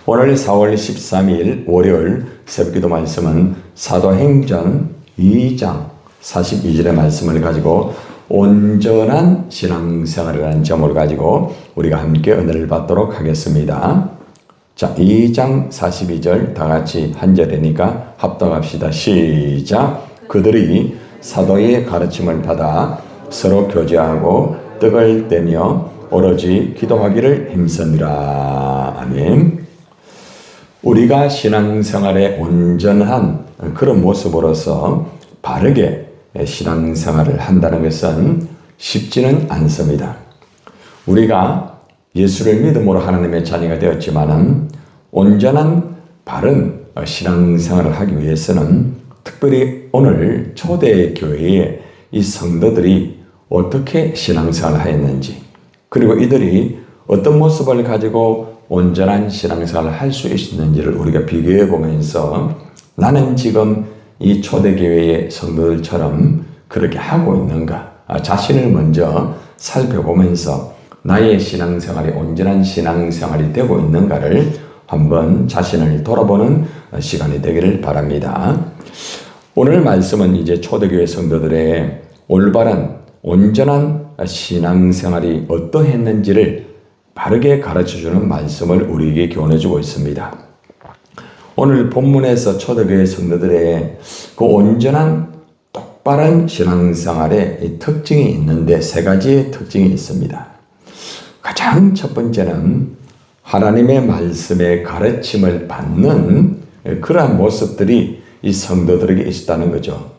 오늘 4월 13일 월요일 새벽기도 말씀은 사도행전 2장 42절의 말씀을 가지고 온전한 신앙생활이라는 제목을 가지고 우리가 함께 은혜를 받도록 하겠습니다. 자, 2장 42절 다 같이 한 절이니까 합독합시다. 시작. 그들이 사도의 가르침을 받아 서로 교제하고 떡을 떼며 오로지 기도하기를 힘쓰니라. 아멘. 우리가 신앙생활에 온전한 그런 모습으로서 바르게 신앙생활을 한다는 것은 쉽지는 않습니다. 우리가 예수를 믿음으로 하나님의 자녀가 되었지만은 온전한 바른 신앙생활을 하기 위해서는 특별히 오늘 초대교회의 이 성도들이 어떻게 신앙생활을 하였는지, 그리고 이들이 어떤 모습을 가지고 온전한 신앙생활을 할 수 있었는지를 우리가 비교해 보면서 나는 지금 이 초대교회의 성도들처럼 그렇게 하고 있는가, 자신을 먼저 살펴보면서 나의 신앙생활이 온전한 신앙생활이 되고 있는가를 한번 자신을 돌아보는 시간이 되기를 바랍니다. 오늘 말씀은 이제 초대교회 성도들의 올바른 온전한 신앙생활이 어떠했는지를 바르게 가르쳐주는 말씀을 우리에게 교훈해주고 있습니다. 오늘 본문에서 초대교회 성도들의 그 온전한 똑바른 신앙생활의 특징이 있는데 세 가지의 특징이 있습니다. 가장 첫 번째는 하나님의 말씀의 가르침을 받는 그러한 모습들이 이 성도들에게 있었다는 거죠.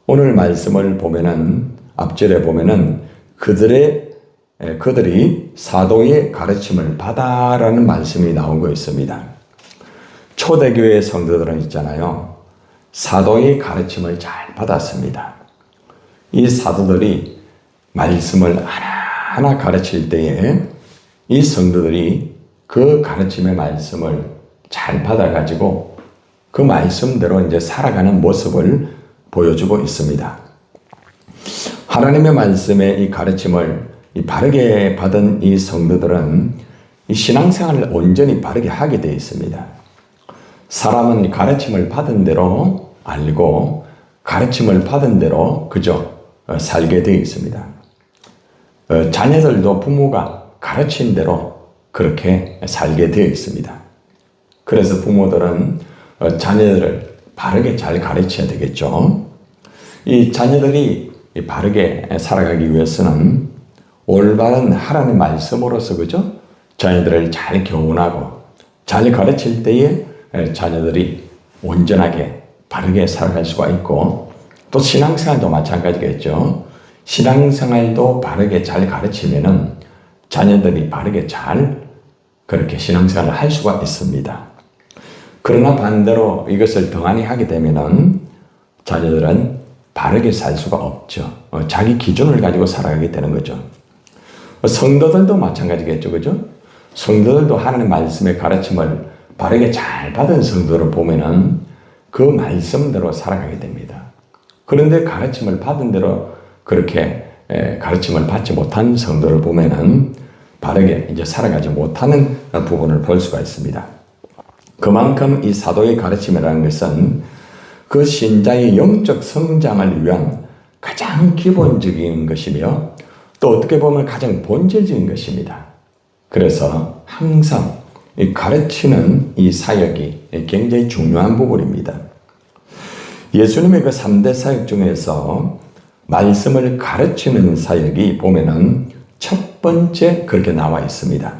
오늘 말씀을 보면은 앞절에 보면은 그들이 사도의 가르침을 받아라는 말씀이 나오고 있습니다. 초대교회 성도들은 있잖아요. 사도의 가르침을 잘 받았습니다. 이 사도들이 말씀을 하나하나 가르칠 때에 이 성도들이 그 가르침의 말씀을 잘 받아가지고 그 말씀대로 이제 살아가는 모습을 보여주고 있습니다. 하나님의 말씀의 이 가르침을 바르게 받은 이 성도들은 이 신앙생활을 온전히 바르게 하게 되어 있습니다. 사람은 가르침을 받은 대로 알고 가르침을 받은 대로 그저 살게 되어 있습니다. 자녀들도 부모가 가르친 대로 그렇게 살게 되어 있습니다. 그래서 부모들은 자녀들을 바르게 잘 가르쳐야 되겠죠. 이 자녀들이 바르게 살아가기 위해서는 올바른 하나님의 말씀으로서 그죠? 자녀들을 잘 교훈하고 잘 가르칠 때에 자녀들이 온전하게 바르게 살아갈 수가 있고, 또 신앙생활도 마찬가지겠죠. 신앙생활도 바르게 잘 가르치면은 자녀들이 바르게 잘 그렇게 신앙생활을 할 수가 있습니다. 그러나 반대로 이것을 등한히 하게 되면은 자녀들은 바르게 살 수가 없죠. 자기 기준을 가지고 살아가게 되는 거죠. 성도들도 마찬가지겠죠. 그죠? 성도들도 하나님의 말씀의 가르침을 바르게 잘 받은 성도를 보면은 그 말씀대로 살아가게 됩니다. 그런데 가르침을 받은 대로 그렇게 가르침을 받지 못한 성도를 보면은 바르게 이제 살아가지 못하는 부분을 볼 수가 있습니다. 그만큼 이 사도의 가르침이라는 것은 그 신자의 영적 성장을 위한 가장 기본적인 것이며 또 어떻게 보면 가장 본질적인 것입니다. 그래서 항상 이 가르치는 이 사역이 굉장히 중요한 부분입니다. 예수님의 그 3대 사역 중에서 말씀을 가르치는 사역이 보면은 첫 번째 그렇게 나와 있습니다.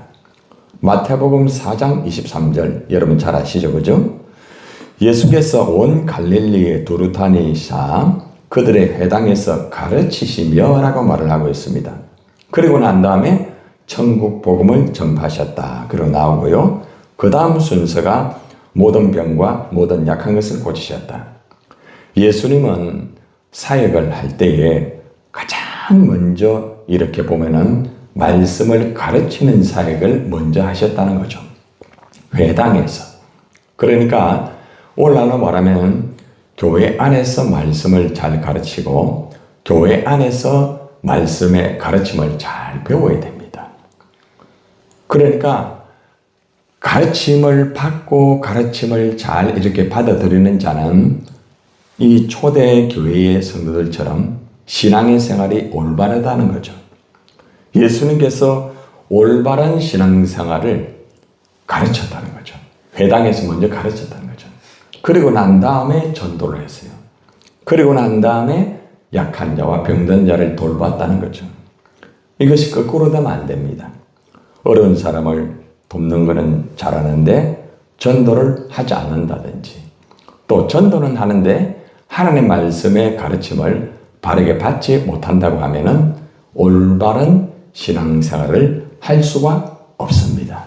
마태복음 4장 23절 여러분 잘 아시죠? 그죠? 예수께서 온 갈릴리에 두루 다니시사 그들의 회당에서 가르치시며 라고 말을 하고 있습니다. 그리고 난 다음에 천국 복음을 전파하셨다. 그러고 나오고요. 그 다음 순서가 모든 병과 모든 약한 것을 고치셨다. 예수님은 사역을 할 때에 가장 먼저 이렇게 보면은 말씀을 가르치는 사역을 먼저 하셨다는 거죠. 회당에서. 그러니까 오늘날로 말하면 교회 안에서 말씀을 잘 가르치고 교회 안에서 말씀의 가르침을 잘 배워야 됩니다. 그러니까 가르침을 받고 가르침을 잘 이렇게 받아들이는 자는 이 초대 교회의 성도들처럼 신앙의 생활이 올바르다는 거죠. 예수님께서 올바른 신앙생활을 가르쳤다는 거죠. 회당에서 먼저 가르쳤다는 거죠. 그리고 난 다음에 전도를 했어요. 그리고 난 다음에 약한 자와 병든 자를 돌봤다는 거죠. 이것이 거꾸로 되면 안 됩니다. 어려운 사람을 돕는 것은 잘하는데 전도를 하지 않는다든지, 또 전도는 하는데 하나님의 말씀의 가르침을 바르게 받지 못한다고 하면은 올바른 신앙생활을 할 수가 없습니다.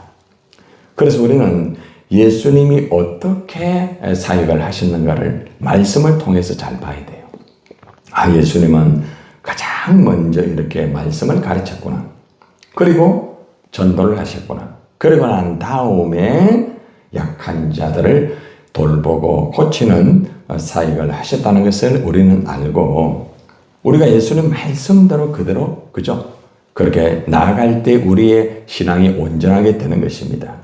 그래서 우리는 예수님이 어떻게 사역을 하셨는가를 말씀을 통해서 잘 봐야 돼요. 예수님은 가장 먼저 이렇게 말씀을 가르쳤구나. 그리고 전도를 하셨구나. 그리고 난 다음에 약한 자들을 돌보고 고치는 사역을 하셨다는 것을 우리는 알고, 우리가 예수님 말씀대로 그대로, 그죠? 그렇게 나아갈 때 우리의 신앙이 온전하게 되는 것입니다.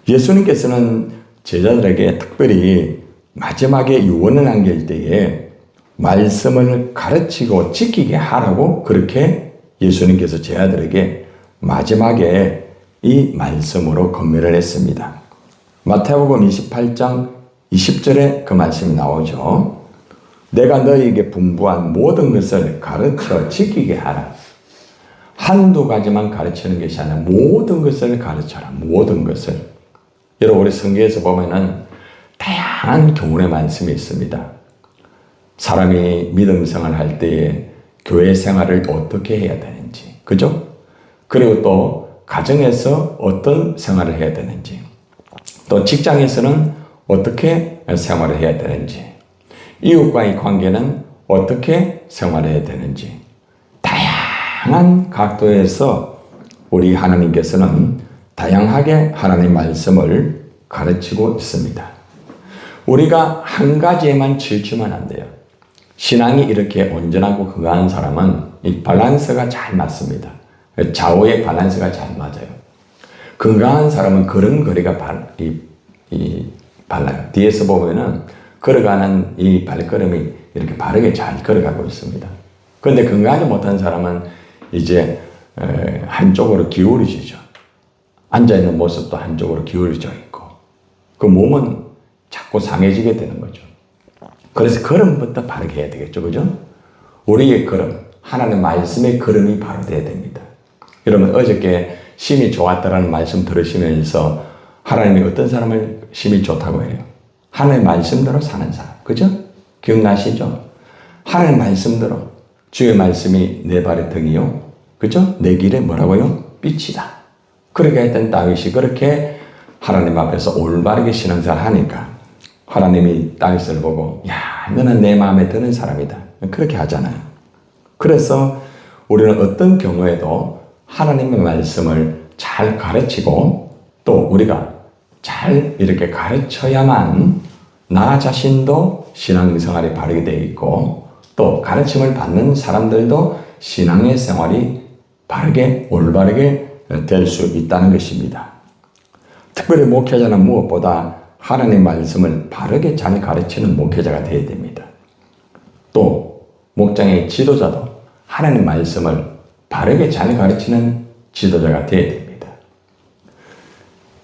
예수님께서는 제자들에게 특별히 마지막에 유언을 남길 때에 말씀을 가르치고 지키게 하라고 그렇게 예수님께서 제자들에게 마지막에 이 말씀으로 권면을 했습니다. 마태복음 28장 20절에 그 말씀이 나오죠. 내가 너희에게 분부한 모든 것을 가르쳐 지키게 하라. 한두 가지만 가르치는 것이 아니라 모든 것을 가르쳐라. 모든 것을. 여러분, 우리 성경에서 보면은 다양한 교훈의 말씀이 있습니다. 사람이 믿음 생활을 할 때에 교회 생활을 어떻게 해야 되는지, 그죠? 그리고 또 가정에서 어떤 생활을 해야 되는지, 또 직장에서는 어떻게 생활을 해야 되는지, 이웃과의 관계는 어떻게 생활해야 되는지, 다양한 각도에서 우리 하나님께서는 다양하게 하나님 말씀을 가르치고 있습니다. 우리가 한 가지에만 치우치면 안 돼요. 신앙이 이렇게 온전하고 건강한 사람은 이 밸런스가 잘 맞습니다. 좌우의 밸런스가 잘 맞아요. 건강한 사람은 걸음걸이가 발라요. 뒤에서 보면은 걸어가는 이 발걸음이 이렇게 바르게 잘 걸어가고 있습니다. 그런데 건강하지 못한 사람은 이제 한쪽으로 기울어지죠. 앉아있는 모습도 한쪽으로 기울어져 있고, 그 몸은 자꾸 상해지게 되는 거죠. 그래서 걸음부터 바르게 해야 되겠죠. 그죠? 우리의 걸음, 하나님 말씀의 걸음이 바로 돼야 됩니다. 여러분, 어저께 심이 좋았다라는 말씀 들으시면서 하나님이 어떤 사람을 심이 좋다고 해요? 하나님의 말씀대로 사는 사람. 그죠? 기억나시죠? 하나님의 말씀대로, 주의 말씀이 내 발의 등이요. 그죠? 내 길에 뭐라고요? 빛이다. 그렇게 했던 다윗이 그렇게 하나님 앞에서 올바르게 신앙생활을 하니까 하나님이 다윗을 보고, 야, 너는 내 마음에 드는 사람이다. 그렇게 하잖아요. 그래서 우리는 어떤 경우에도 하나님의 말씀을 잘 가르치고, 또 우리가 잘 이렇게 가르쳐야만 나 자신도 신앙생활이 바르게 되어 있고, 또 가르침을 받는 사람들도 신앙의 생활이 바르게 올바르게 될 수 있다는 것입니다. 특별히 목회자는 무엇보다 하나님의 말씀을 바르게 잘 가르치는 목회자가 되어야 됩니다. 또 목장의 지도자도 하나님의 말씀을 바르게 잘 가르치는 지도자가 되어야 됩니다.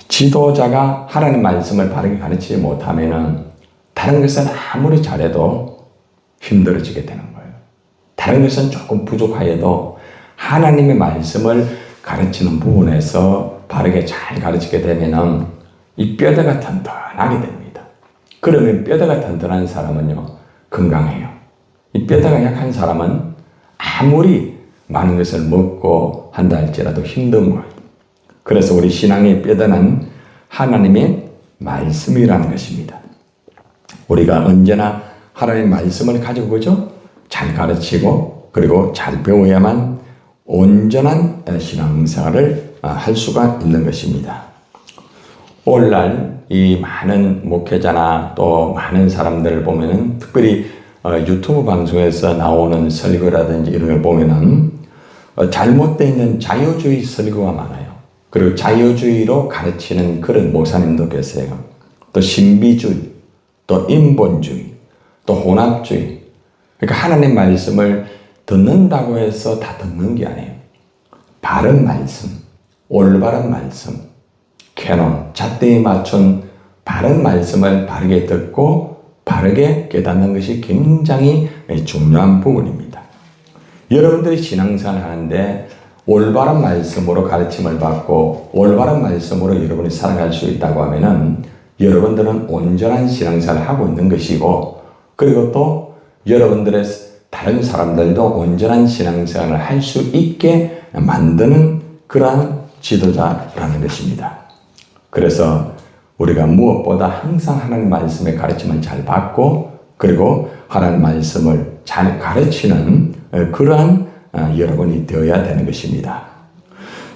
지도자가 하나님의 말씀을 바르게 가르치지 못하면은 다른 것은 아무리 잘해도 힘들어지게 되는 거예요. 다른 것은 조금 부족하여도 하나님의 말씀을 가르치는 부분에서 바르게 잘 가르치게 되면은 이 뼈대가 튼튼하게 됩니다. 그러면 뼈대가 튼튼한 사람은요, 건강해요. 이 뼈대가 약한 사람은 아무리 많은 것을 먹고 한다 할지라도 힘든 거예요. 그래서 우리 신앙의 뼈대는 하나님의 말씀이라는 것입니다. 우리가 언제나 하나님의 말씀을 가지고 그죠? 잘 가르치고 그리고 잘 배워야만 온전한 신앙생활을 할 수가 있는 것입니다. 오늘날 이 많은 목회자나 또 많은 사람들을 보면은, 특별히 유튜브 방송에서 나오는 설교라든지 이런 걸 보면은 잘못되어 있는 자유주의 설교가 많아요. 그리고 자유주의로 가르치는 그런 목사님도 계세요. 또 신비주의, 또 인본주의, 또 혼합주의. 그러니까 하나님 말씀을 듣는다고 해서 다 듣는 게 아니에요. 바른 말씀, 올바른 말씀, 캐논, 잣대에 맞춘 바른 말씀을 바르게 듣고 바르게 깨닫는 것이 굉장히 중요한 부분입니다. 여러분들이 신앙생활 하는데 올바른 말씀으로 가르침을 받고 올바른 말씀으로 여러분이 살아갈 수 있다고 하면은 여러분들은 온전한 신앙생활을 하고 있는 것이고, 그리고 또 여러분들의 다른 사람들도 온전한 신앙생활을 할 수 있게 만드는 그러한 지도자라는 것입니다. 그래서 우리가 무엇보다 항상 하나님 말씀의 가르침을 잘 받고, 그리고 하나님 말씀을 잘 가르치는 그러한 여러분이 되어야 되는 것입니다.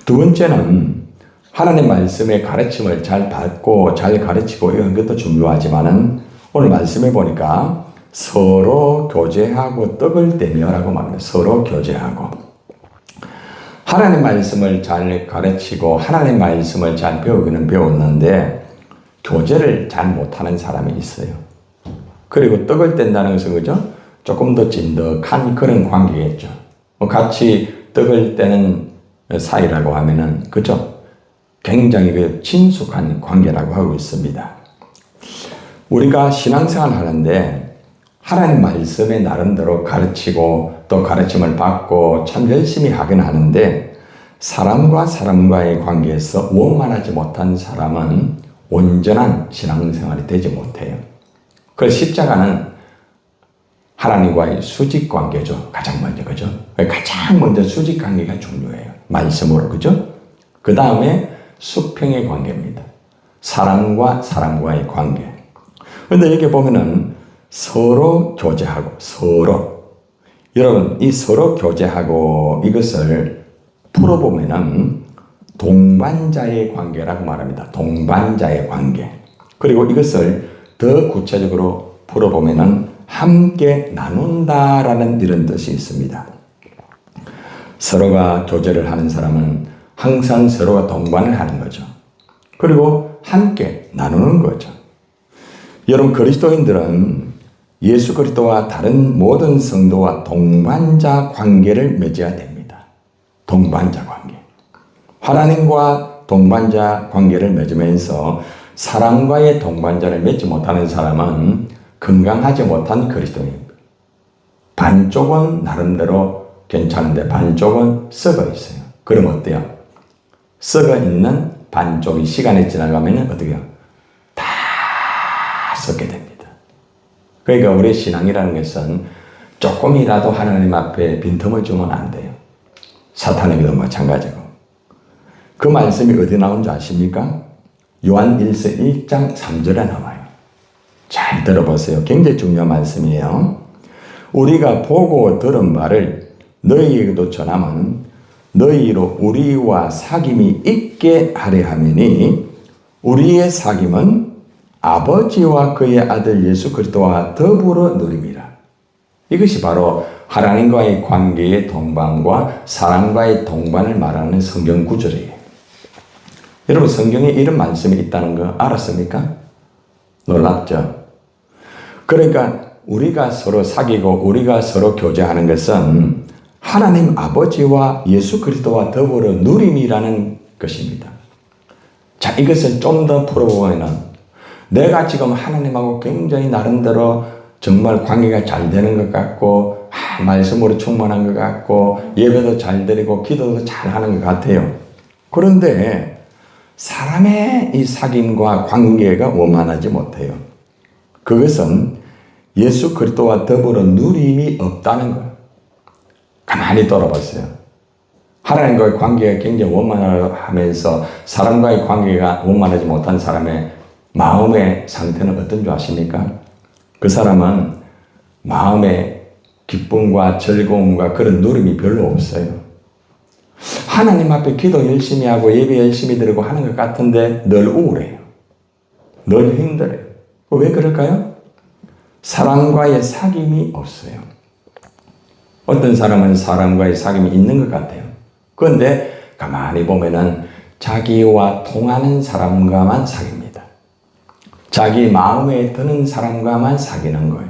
두 번째는 하나님 말씀의 가르침을 잘 받고 잘 가르치고 이런 것도 중요하지만은 오늘 말씀해 보니까 서로 교제하고 떡을 떼며라고 말합니다. 서로 교제하고. 하나님 말씀을 잘 가르치고 하나님 말씀을 잘 배우기는 배웠는데 교제를 잘 못하는 사람이 있어요. 그리고 떡을 뗀다는 것은 그죠? 조금 더 찐득한 그런 관계겠죠. 같이 떡을 떼는 사이라고 하면은 그죠? 굉장히 그 친숙한 관계라고 하고 있습니다. 우리가 신앙생활 하는데 하나님 말씀에 나름대로 가르치고 또 가르침을 받고 참 열심히 하긴 하는데 사람과 사람과의 관계에서 원만하지 못한 사람은 온전한 신앙생활이 되지 못해요. 그래서 십자가는 하나님과의 수직 관계죠. 가장 먼저, 그죠? 가장 먼저 수직 관계가 중요해요. 말씀으로, 그죠? 그 다음에 수평의 관계입니다. 사람과 사람과의 관계. 근데 여기 보면은 서로 교제하고, 서로. 여러분, 이 서로 교제하고 이것을 풀어보면은 동반자의 관계라고 말합니다. 동반자의 관계. 그리고 이것을 더 구체적으로 풀어보면은 함께 나눈다라는 이런 뜻이 있습니다. 서로가 교제를 하는 사람은 항상 서로가 동반을 하는 거죠. 그리고 함께 나누는 거죠. 여러분, 그리스도인들은 예수 그리스도와 다른 모든 성도와 동반자 관계를 맺어야 됩니다. 동반자 관계. 하나님과 동반자 관계를 맺으면서 사람과의 동반자를 맺지 못하는 사람은 건강하지 못한 그리스도인입니다. 반쪽은 나름대로 괜찮은데 반쪽은 썩어 있어요. 그럼 어때요? 썩어 있는 반쪽이 시간이 지나가면 어떻게 해요? 다 썩게 됩니다. 그러니까 우리 신앙이라는 것은 조금이라도 하나님 앞에 빈틈을 주면 안 돼요. 사탄에게도 마찬가지고. 그 말씀이 어디 나온 줄 아십니까? 요한 1서 1장 3절에 나와요. 잘 들어보세요. 굉장히 중요한 말씀이에요. 우리가 보고 들은 바를 너희에게도 전하면 너희로 우리와 사귐이 있게 하려 함이니 우리의 사귐은 아버지와 그의 아들 예수 그리스도와 더불어 누림이라. 이것이 바로 하나님과의 관계의 동반과 사람과의 동반을 말하는 성경 구절이에요. 여러분, 성경에 이런 말씀이 있다는 거 알았습니까? 놀랍죠? 그러니까 우리가 서로 사귀고 우리가 서로 교제하는 것은 하나님 아버지와 예수 그리스도와 더불어 누림이라는 것입니다. 자, 이것을 좀 더 풀어보면은 내가 지금 하나님하고 굉장히 나름대로 정말 관계가 잘 되는 것 같고 말씀으로 충만한 것 같고 예배도 잘 드리고 기도도 잘 하는 것 같아요. 그런데 사람의 이 사귐과 관계가 원만하지 못해요. 그것은 예수 그리스도와 더불어 누림이 없다는 거예요. 가만히 돌아보세요. 하나님과의 관계가 굉장히 원만하면서 사람과의 관계가 원만하지 못한 사람의 마음의 상태는 어떤 줄 아십니까? 그 사람은 마음의 기쁨과 즐거움과 그런 누림이 별로 없어요. 하나님 앞에 기도 열심히 하고 예배 열심히 드리고 하는 것 같은데 늘 우울해요. 늘 힘들어요. 왜 그럴까요? 사람과의 사귐이 없어요. 어떤 사람은 사람과의 사귐이 있는 것 같아요. 그런데 가만히 보면은 자기와 통하는 사람과만 사귀입니다. 자기 마음에 드는 사람과만 사귀는 거예요.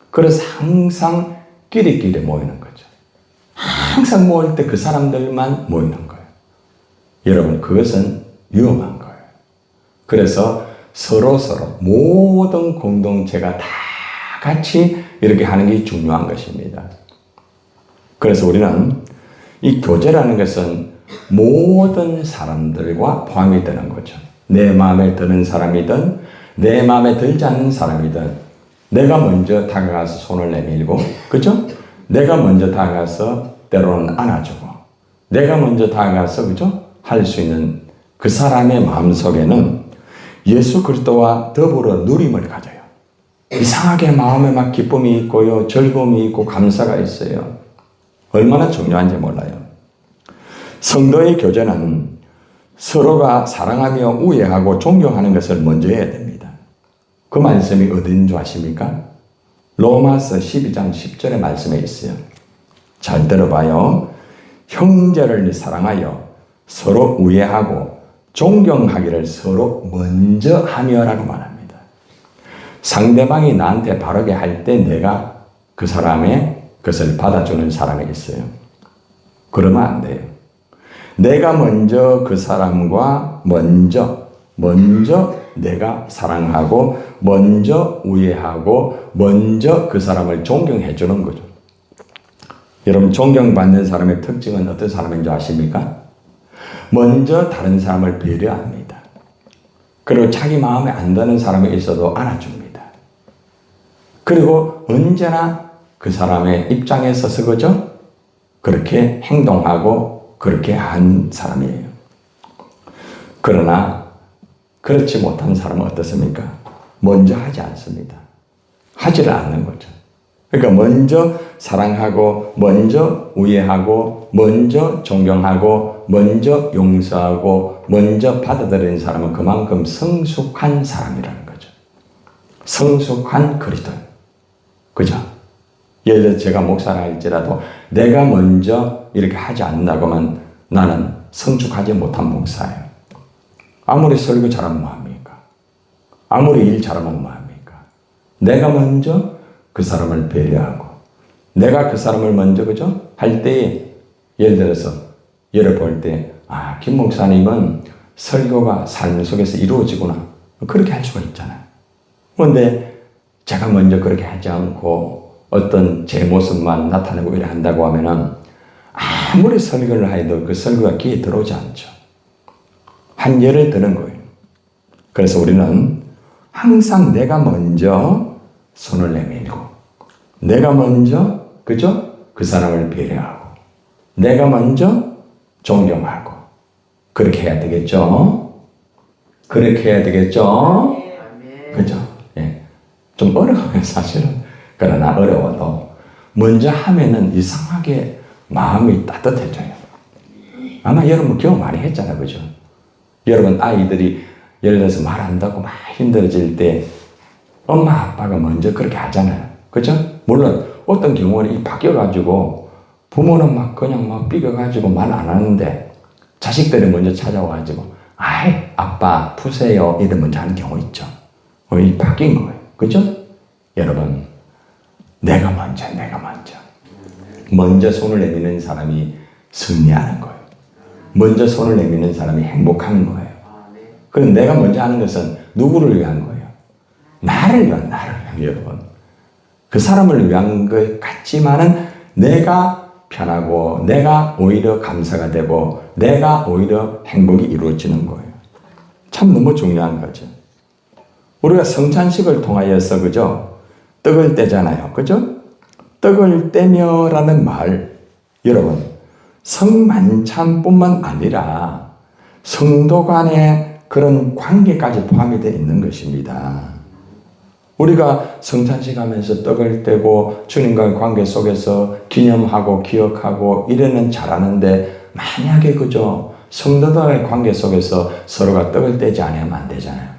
그래서 항상 끼리끼리 모이는 거죠. 항상 모일 때 그 사람들만 모이는 거예요. 여러분, 그것은 위험한 거예요. 그래서 서로 모든 공동체가 다 같이 이렇게 하는 게 중요한 것입니다. 그래서 우리는 이 교제라는 것은 모든 사람들과 포함이 되는 거죠. 내 마음에 드는 사람이든 내 마음에 들지 않는 사람이든 내가 먼저 다가가서 손을 내밀고, 그죠? 내가 먼저 다가가서 때로는 안아주고, 내가 먼저 다가가서, 그죠? 할 수 있는 그 사람의 마음속에는 예수 그리스도와 더불어 누림을 가져요. 이상하게 마음에 막 기쁨이 있고요, 즐거움이 있고 감사가 있어요. 얼마나 중요한지 몰라요. 성도의 교제는 서로가 사랑하며 우애하고 존경하는 것을 먼저 해야 됩니다. 그 말씀이 어딘 줄 아십니까? 로마서 12장 10절의 말씀에 있어요. 잘 들어봐요. 형제를 사랑하여 서로 우애하고 존경하기를 서로 먼저 하며라고 말합니다. 상대방이 나한테 바르게 할 때 내가 그 사람의 것을 받아주는 사람이 있어요. 그러면 안 돼요. 내가 먼저 그 사람과 먼저 내가 사랑하고 먼저 우애하고 먼저 그 사람을 존경해 주는 거죠. 여러분, 존경받는 사람의 특징은 어떤 사람인 줄 아십니까? 먼저 다른 사람을 배려합니다. 그리고 자기 마음에 안 드는 사람이 있어도 안아줍니다. 그리고 언제나 그 사람의 입장에 서서, 그죠? 그렇게 행동하고 그렇게 한 사람이에요. 그러나 그렇지 못한 사람은 어떻습니까? 먼저 하지 않습니다. 하지를 않는 거죠. 그러니까 먼저 사랑하고 먼저 우애하고 먼저 존경하고 먼저 용서하고 먼저 받아들이는 사람은 그만큼 성숙한 사람이라는 거죠. 성숙한 그리스도인. 그죠? 예를 들어 제가 목사를 할지라도 내가 먼저 이렇게 하지 않는다고 하면 나는 성숙하지 못한 목사예요. 아무리 설교 잘하면 뭐합니까? 아무리 일 잘하면 뭐합니까? 내가 먼저 그 사람을 배려하고 내가 그 사람을 먼저, 그죠? 할 때에 예를 들어서 예를 볼 때 김 목사님은 설교가 삶 속에서 이루어지구나. 그렇게 할 수가 있잖아요. 그런데 제가 먼저 그렇게 하지 않고 어떤 제 모습만 나타내고 이래 한다고 하면은 아무리 설교를 해도 그 설교가 귀에 들어오지 않죠. 한계를 드는 거예요. 그래서 우리는 항상 내가 먼저 손을 내밀고 내가 먼저, 그죠? 그 사람을 배려하고 내가 먼저 존경하고 그렇게 해야 되겠죠? 그렇게 해야 되겠죠? 그죠? 예. 좀 어려워요, 사실은. 그러나 어려워도 먼저 하면은 이상하게 마음이 따뜻해져요. 아마 여러분 경험 많이 했잖아요, 그죠? 여러분 아이들이 예를 들어서 말한다고 막 힘들어질 때 엄마 아빠가 먼저 그렇게 하잖아요, 그죠? 물론 어떤 경우는 바뀌어가지고 부모는 막 그냥 막 삐겨가지고 말 안 하는데 자식들이 먼저 찾아와가지고 아빠 푸세요 이래 먼저 하는 경우 있죠. 이 바뀐 거예요, 그죠? 여러분 내가 먼저 손을 내미는 사람이 승리하는 거예요. 먼저 손을 내미는 사람이 행복한 거예요. 그럼 내가 먼저 하는 것은 누구를 위한 거예요? 나를 위한 여러분. 그 사람을 위한 것 같지만은 내가 편하고 내가 오히려 감사가 되고 내가 오히려 행복이 이루어지는 거예요. 참 너무 중요한 거죠. 우리가 성찬식을 통하여서, 그죠? 떡을 떼잖아요, 그죠? 떡을 떼며라는 말, 여러분 성만찬뿐만 아니라 성도 간의 그런 관계까지 포함이 되어 있는 것입니다. 우리가 성찬식 하면서 떡을 떼고 주님과의 관계 속에서 기념하고 기억하고 이래는 잘하는데 만약에, 그죠? 성도들의 관계 속에서 서로가 떡을 떼지 않으면 안 되잖아요.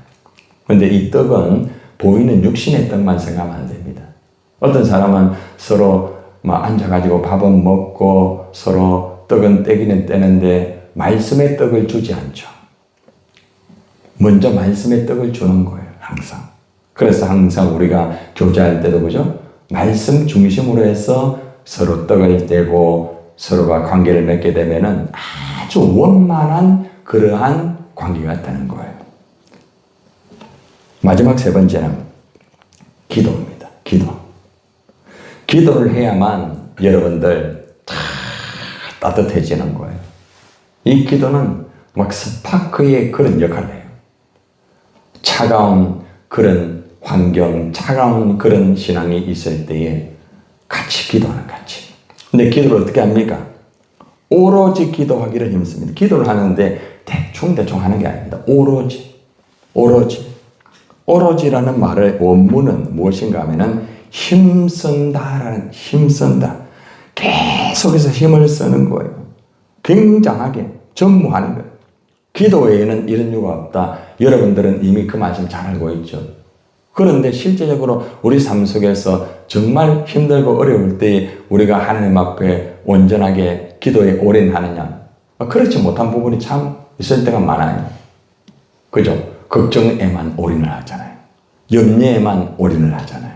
그런데 이 떡은 보이는 육신의 떡만 생각하면 안 됩니다. 어떤 사람은 서로 막 앉아가지고 밥은 먹고 서로 떡은 떼기는 떼는데 말씀의 떡을 주지 않죠. 먼저 말씀의 떡을 주는 거예요, 항상. 그래서 항상 우리가 교제할 때도 그죠? 말씀 중심으로 해서 서로 떡을 떼고 서로가 관계를 맺게 되면은 아주 원만한 그러한 관계가 되는 거예요. 마지막 세 번째는 기도입니다. 기도. 기도를 해야만 여러분들 다 따뜻해지는 거예요. 이 기도는 막 스파크의 그런 역할을 해요. 차가운 그런 환경, 차가운 그런 신앙이 있을 때에 같이 기도하는 같이. 근데 기도를 어떻게 합니까? 오로지 기도하기를 힘씁니다. 기도를 하는데 대충 하는 게 아닙니다. 오로지라는 말의 원문은 무엇인가 하면은 힘쓴다. 계속해서 힘을 쓰는 거예요. 굉장하게 전무하는 거예요. 기도 외에는 이런 이유가 없다. 여러분들은 이미 그 말씀 잘 알고 있죠. 그런데 실제적으로 우리 삶 속에서 정말 힘들고 어려울 때 우리가 하나님 앞에 온전하게 기도에 올인하느냐? 그렇지 못한 부분이 참 있을 때가 많아요. 그죠? 걱정에만 올인을 하잖아요. 염려에만 올인을 하잖아요.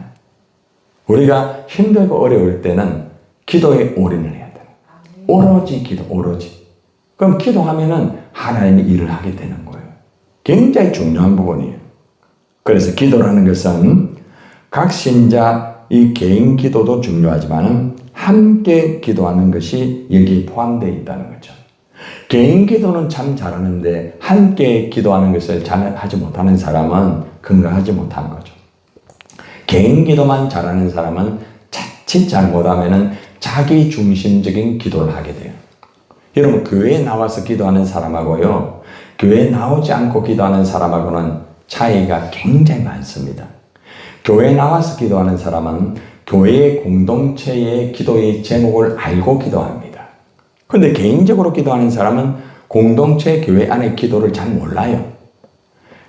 우리가 힘들고 어려울 때는 기도에 올인을 해야 돼요. 오로지 기도, 오로지. 그럼 기도하면은 하나님이 일을 하게 되는 거예요. 굉장히 중요한 부분이에요. 그래서 기도라는 것은 각 신자 이 개인 기도도 중요하지만 함께 기도하는 것이 여기에 포함되어 있다는 거죠. 개인 기도는 참 잘하는데 함께 기도하는 것을 잘 하지 못하는 사람은 건강하지 못한 거죠. 개인 기도만 잘하는 사람은 자칫 잘못하면 자기 중심적인 기도를 하게 돼요. 여러분, 교회에 나와서 기도하는 사람하고요, 교회에 나오지 않고 기도하는 사람하고는 차이가 굉장히 많습니다. 교회에 나와서 기도하는 사람은 교회의 공동체의 기도의 제목을 알고 기도합니다. 그런데 개인적으로 기도하는 사람은 공동체 교회 안의 기도를 잘 몰라요.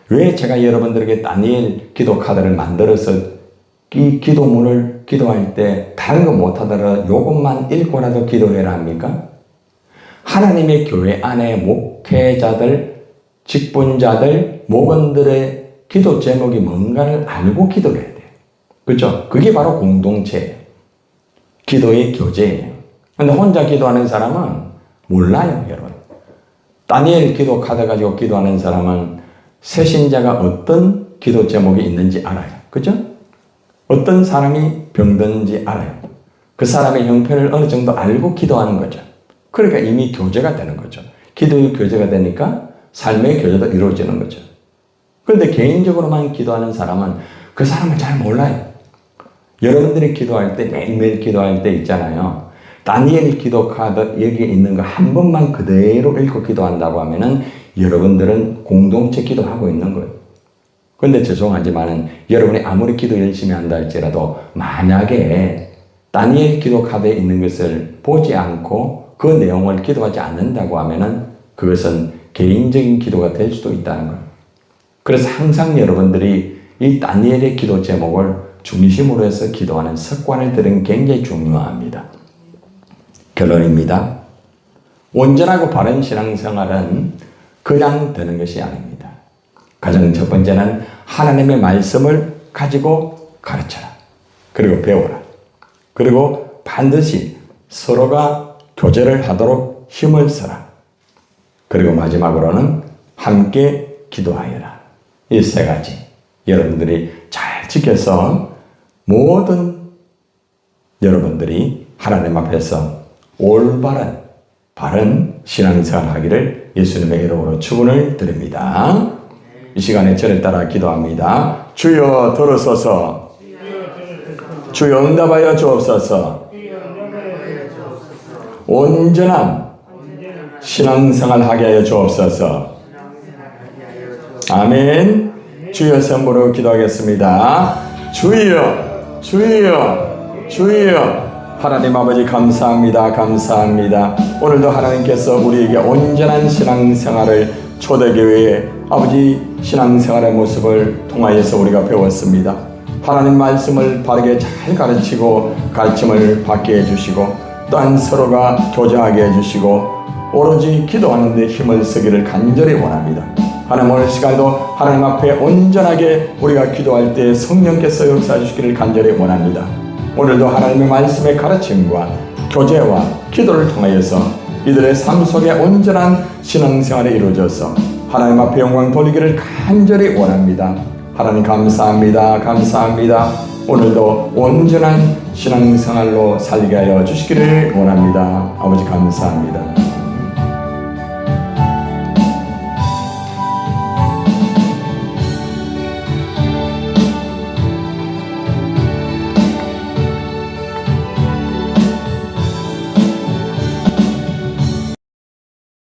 왜 제가 여러분들에게 다니엘 기도 카드를 만들어서 이 기도문을 기도할 때 다른 거 못하더라도 이것만 읽고라도 기도를 해라 합니까? 하나님의 교회 안에 목회자들, 직분자들, 목원들의 기도 제목이 뭔가를 알고 기도를 해야 돼요. 그렇죠? 그게 바로 공동체예요. 기도의 교제예요. 근데 혼자 기도하는 사람은 몰라요, 여러분. 다니엘 기도 카드 가지고 기도하는 사람은 새신자가 어떤 기도 제목이 있는지 알아요. 그죠? 어떤 사람이 병드는지 알아요. 그 사람의 형편을 어느 정도 알고 기도하는 거죠. 그러니까 이미 교제가 되는 거죠. 기도의 교제가 되니까 삶의 교제도 이루어지는 거죠. 그런데 개인적으로만 기도하는 사람은 그 사람을 잘 몰라요. 여러분들이 기도할 때, 매일매일 기도할 때 있잖아요. 다니엘 기도 카드 여기에 있는 거 한 번만 그대로 읽고 기도한다고 하면은 여러분들은 공동체 기도하고 있는 거예요. 그런데 죄송하지만은 여러분이 아무리 기도 열심히 한다 할지라도 만약에 다니엘 기도 카드에 있는 것을 보지 않고 그 내용을 기도하지 않는다고 하면은 그것은 개인적인 기도가 될 수도 있다는 거예요. 그래서 항상 여러분들이 이 다니엘의 기도 제목을 중심으로 해서 기도하는 습관을 들이는 게 굉장히 중요합니다. 결론입니다. 온전하고 바른 신앙생활은 그냥 되는 것이 아닙니다. 가장 첫 번째는 하나님의 말씀을 가지고 가르쳐라. 그리고 배워라. 그리고 반드시 서로가 교제를 하도록 힘을 써라. 그리고 마지막으로는 함께 기도하여라. 이 세 가지 여러분들이 잘 지켜서 모든 여러분들이 하나님 앞에서 올바른 바른 신앙생활 하기를 예수님의 이름으로 축원을 드립니다. 이 시간에 저를 따라 기도합니다. 주여 들으소서. 주여 응답하여 주옵소서. 온전한 신앙생활 하게 하여 주옵소서. 아멘. 주여 선물로 기도하겠습니다. 주여, 주여, 주여. 하나님 아버지 감사합니다. 감사합니다. 오늘도 하나님께서 우리에게 온전한 신앙생활을 초대교회의 아버지 신앙생활의 모습을 통하여서 우리가 배웠습니다. 하나님 말씀을 바르게 잘 가르치고 가르침을 받게 해주시고 또한 서로가 교제하게 해주시고 오로지 기도하는 데 힘을 쓰기를 간절히 원합니다. 하나님, 오늘 시간에도 하나님 앞에 온전하게 우리가 기도할 때 성령께서 역사해 주시기를 간절히 원합니다. 오늘도 하나님의 말씀의 가르침과 교제와 기도를 통하여서 이들의 삶 속에 온전한 신앙생활이 이루어져서 하나님 앞에 영광 돌리기를 간절히 원합니다. 하나님 감사합니다. 감사합니다. 오늘도 온전한 신앙생활로 살게 하여 주시기를 원합니다. 아버지 감사합니다.